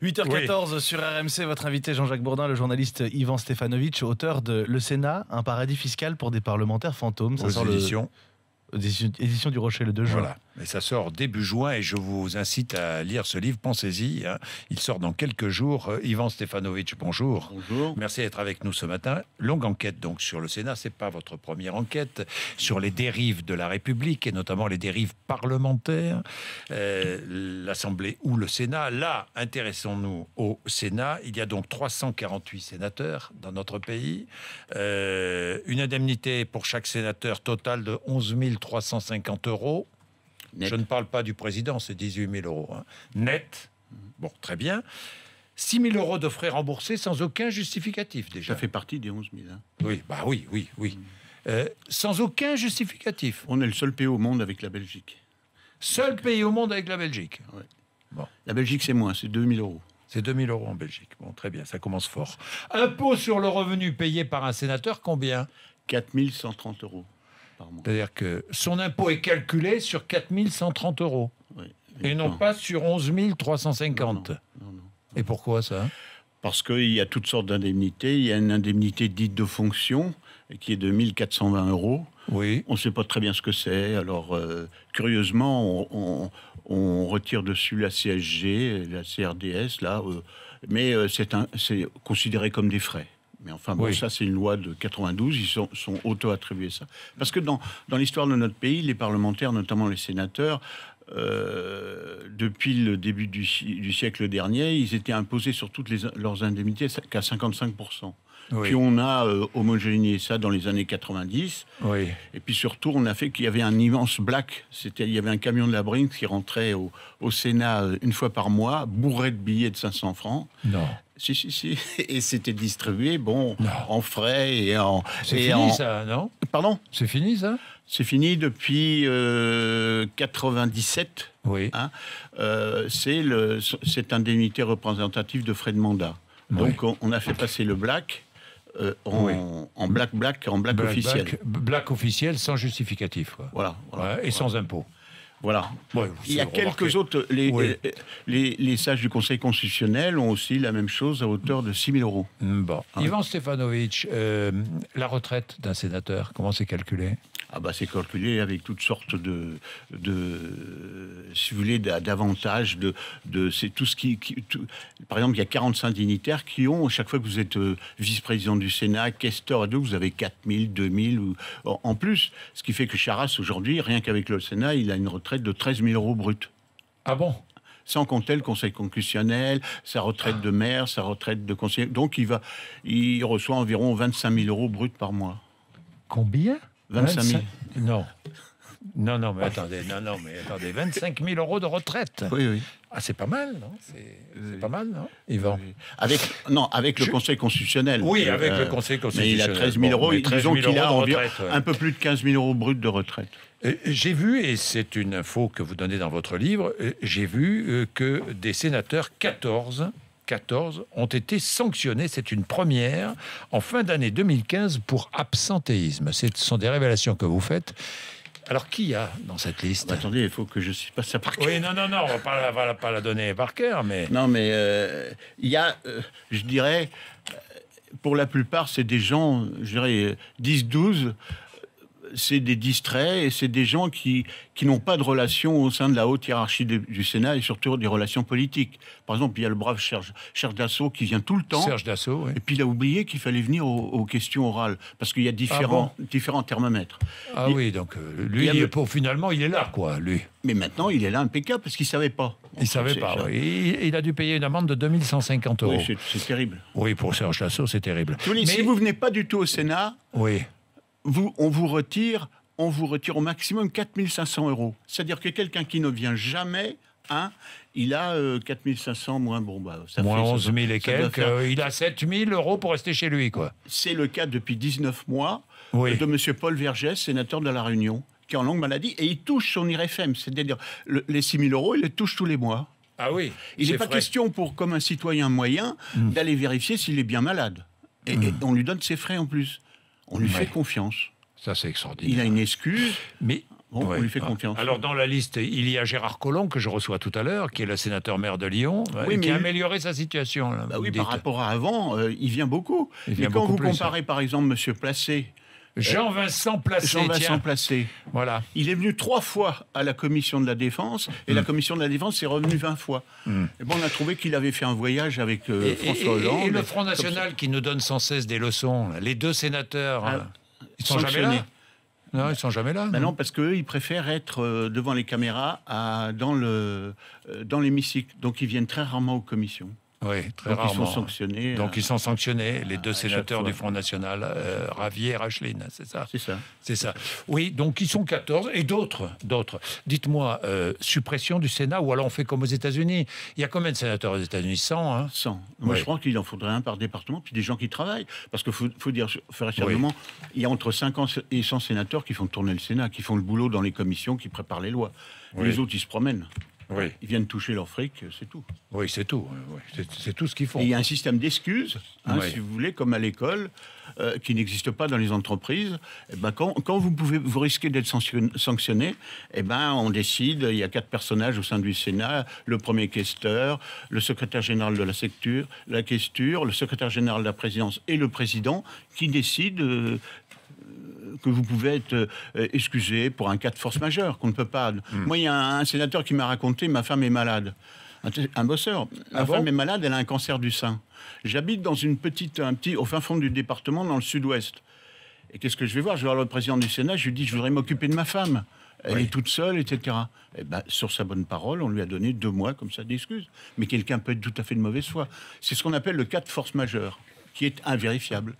8h14 sur RMC, votre invité Jean-Jacques Bourdin, le journaliste Ivan Stefanovic, auteur de Le Sénat, un paradis fiscal pour des parlementaires fantômes. Ça sort édition du Rocher le 2 juin. Voilà, mais ça sort début juin et je vous incite à lire ce livre, pensez-y. Hein. Il sort dans quelques jours. Ivan Stefanovic, bonjour. Bonjour. Merci d'être avec nous ce matin. Longue enquête donc sur le Sénat, c'est pas votre première enquête, sur les dérives de la République et notamment les dérives parlementaires. L'Assemblée ou le Sénat. Là, intéressons-nous au Sénat. Il y a donc 348 sénateurs dans notre pays. Une indemnité pour chaque sénateur totale de 11 350 euros. Net. Je ne parle pas du président, c'est 18 000 euros. Hein. Net. Bon, très bien. 6 000 euros de frais remboursés sans aucun justificatif, déjà. Ça fait partie des 11 000. Hein. Oui, bah oui. Sans aucun justificatif. On est le seul pays au monde avec la Belgique. Seul pays au monde avec la Belgique. Ouais. Bon. La Belgique, c'est moins, c'est 2 000 euros. C'est 2 000 euros en Belgique. Bon, très bien, ça commence fort. Impôt sur le revenu payé par un sénateur, combien ? 4 130 euros par mois. C'est-à-dire que son impôt est calculé sur 4 130 euros. Ouais. Et non pas sur 11 350. Non. Et pourquoi ça ? Parce qu'il y a toutes sortes d'indemnités. Il y a une indemnité dite de fonction qui est de 1 420 euros. Oui. On ne sait pas très bien ce que c'est. Alors, curieusement, on retire dessus la CSG, la CRDS, là, mais c'est considéré comme des frais. Mais enfin, bon, oui. Ça, c'est une loi de 92, ils sont auto-attribués ça. Parce que dans l'histoire de notre pays, les parlementaires, notamment les sénateurs, depuis le début du siècle dernier, ils étaient imposés sur toutes leurs indemnités qu'à 55%. Oui. Puis on a homogénéisé ça dans les années 90. Oui. Et puis surtout, on a fait qu'il y avait un immense black. Il y avait un camion de la Brinks qui rentrait au Sénat une fois par mois, bourré de billets de 500 francs. Non. Si. Et c'était distribué, Non. en frais et en... C'est fini, ça, non ? Pardon ? C'est fini, ça ? C'est fini depuis 97. Oui. Hein. C'est cette indemnité représentative de frais de mandat. Donc, on a fait passer le black... en black officiel. Black officiel sans justificatif. Quoi. Voilà. Ouais, et sans impôt. Voilà. Ouais, il y a quelques autres. Les sages du Conseil constitutionnel ont aussi la même chose à hauteur de 6 000 euros. Bon. Ivan Stefanovic, la retraite d'un sénateur, comment c'est calculé ? C'est calculé avec toutes sortes de si vous voulez, d'avantages. C'est tout ce qui par exemple, il y a 45 dignitaires qui ont, chaque fois que vous êtes vice-président du Sénat, questeur et deux, vous avez 4 000, 2 000 en plus. Ce qui fait que Charras, aujourd'hui, rien qu'avec le Sénat, il a une retraite de 13 000 euros brut. Ah bon ? Sans compter le Conseil constitutionnel, sa retraite de maire, sa retraite de conseiller. Donc, il reçoit environ 25 000 euros brut par mois. Combien ? 25 000. Non, mais attendez, 25 000 euros de retraite. Oui. Ah, c'est pas mal, non ? C'est pas mal, non, Yvan ? Avec le Conseil constitutionnel. Oui, avec le Conseil constitutionnel. Mais il a 13 000 euros. Disons qu'il a retraite, un peu plus de 15 000 euros brut de retraite. J'ai vu, et c'est une info que vous donnez dans votre livre, j'ai vu que des sénateurs, 14 ont été sanctionnés, c'est une première, en fin d'année 2015 pour absentéisme. Ce sont des révélations que vous faites. Alors, qui y a dans cette liste ? Attendez, il faut que je ne sais pas ça par cœur. Oui, non, on va pas la donner par cœur, mais... Non, mais il y a, je dirais, pour la plupart, c'est des gens, je dirais, 10-12... c'est des distraits et c'est des gens qui n'ont pas de relation au sein de la haute hiérarchie du Sénat et surtout des relations politiques. Par exemple, il y a le brave Serge Dassault qui vient tout le temps. Serge Dassault, oui. Et puis il a oublié qu'il fallait venir aux questions orales parce qu'il y a différents thermomètres. Oui, donc lui, finalement, il est là, quoi, lui. Mais maintenant, il est là impeccable parce qu'il ne savait pas. Il ne savait pas, oui. Il a dû payer une amende de 2 150 euros. Oui, c'est terrible. Oui, pour Serge Dassault, c'est terrible. Si vous ne venez pas du tout au Sénat... Oui. On vous retire au maximum 4 500 euros. C'est-à-dire que quelqu'un qui ne vient jamais, il a 4 500 moins... ça moins fait, 11 000 et quelques, il a 7 000 euros pour rester chez lui, quoi. C'est le cas depuis 19 mois de M. Paul Vergès, sénateur de La Réunion, qui est en longue maladie, et il touche son IRFM, c'est-à-dire les 6 000 euros, il les touche tous les mois. Ah oui. Il n'est pas question, comme un citoyen moyen, d'aller vérifier s'il est bien malade. Et on lui donne ses frais en plus. On lui fait confiance. Ça, c'est extraordinaire. Il a une excuse. Mais Bon, Ouais. on lui fait confiance. Alors, dans la liste, il y a Gérard Collomb, que je reçois tout à l'heure, qui est le sénateur maire de Lyon, Oui, qui a mais- amélioré sa situation. Là, Bah vous oui, dites. par rapport à avant, il vient beaucoup. Il vient Mais quand beaucoup vous plus, comparez, par exemple, Monsieur Placé, Jean-Vincent Placé, Jean-Vincent tiens. Placé, Voilà. il est venu 3 fois à la commission de la Défense, et la commission de la Défense est revenue 20 fois. Et bon, on a trouvé qu'il avait fait un voyage avec François Hollande. Et le Front comme National qui nous donne sans cesse des leçons. Les 2 sénateurs, Ah, ils sont jamais sanctionnés. là. Non, ils sont jamais là. Ben non, parce qu'eux, ils préfèrent être devant les caméras dans l'hémicycle. Donc, ils viennent très rarement aux commissions. Oui, très Donc, rarement. ils sont sanctionnés. Donc, ils sont sanctionnés, les 2 à chaque sénateurs fois. du Front National, Ravier et Racheline, c'est ça? C'est ça. C'est ça. Oui, donc ils sont 14 et d'autres. Dites-moi, suppression du Sénat ou alors on fait comme aux États-Unis. Il y a combien de sénateurs aux États-Unis? 100, hein? 100. Moi, Ouais. je crois qu'il en faudrait un par département, puis des gens qui travaillent. Parce qu'il faut dire, faire sérieusement, il y a entre 50 et 100 sénateurs qui font tourner le Sénat, qui font le boulot dans les commissions, qui préparent les lois. Oui. Les autres, ils se promènent. Oui. Ils viennent toucher leur fric, c'est tout. Oui, c'est tout. Oui. C'est tout ce qu'ils font. Et il y a un système d'excuses, Ouais. si vous voulez, comme à l'école, qui n'existe pas dans les entreprises. Eh ben, quand vous risquez d'être sanctionné, eh ben, on décide, il y a 4 personnages au sein du Sénat, le premier questeur, le secrétaire général de la questure, le secrétaire général de la présidence et le président, qui décident que vous pouvez être excusé pour un cas de force majeure, qu'on ne peut pas. Moi, il y a un sénateur qui m'a raconté, ma femme est malade. Un bosseur. Ma femme est malade, elle a un cancer du sein. J'habite dans au fin fond du département, dans le sud-ouest. Et qu'est-ce que je vais voir? Je vais voir le président du Sénat, je lui dis, je voudrais m'occuper de ma femme. Elle est toute seule, etc. Et ben, sur sa bonne parole, on lui a donné 2 mois comme ça d'excuses. Mais quelqu'un peut être tout à fait de mauvaise foi. C'est ce qu'on appelle le cas de force majeure, qui est invérifiable.